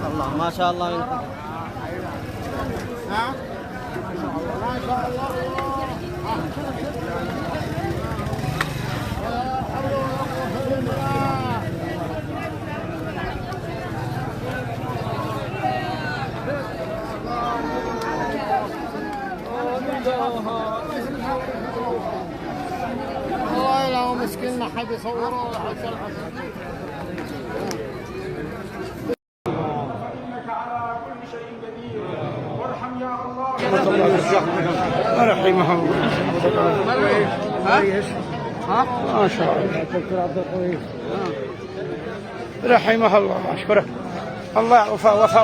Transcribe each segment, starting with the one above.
الله ما شاء الله منكم. ما شاء الله. والله لو مسكين ما حد يصوره ولا حد يصلحه. إنك على كل شيء قدير وارحم يا الله. رحمه الله. ها؟ ما شاء الله. رحمه الله. أشكرك. الله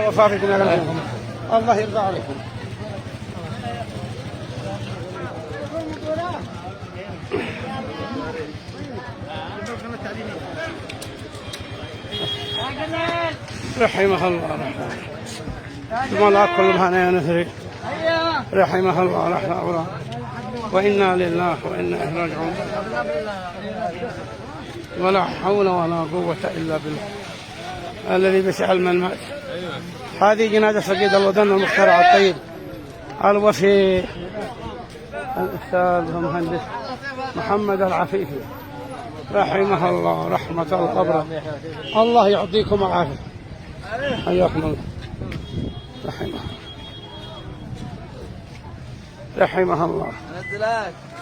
وفا في دنياكم. الله يرضى عليكم. رحمه الله. الملاك كلهم هنا نثري. رحمه الله. رحمه الله. وإنا لله وإنا إليه راجعون. ولا حول ولا قوة إلا بالله الذي بسعل من مات. هذه جنازة سيد الوطن المخترع الطيب الوفي الأستاذ المهندس محمد العفيفي رحمه الله رحمة القبر. الله يعطيكم العافية. حياكم الله. رحمه الله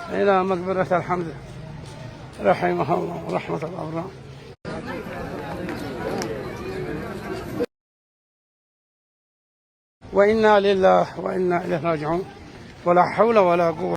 إلى مقبرة الحمد. رحمه الله رحمة الأبرار. وإنا لله وإنا إليه راجعون. ولا حول ولا قوة.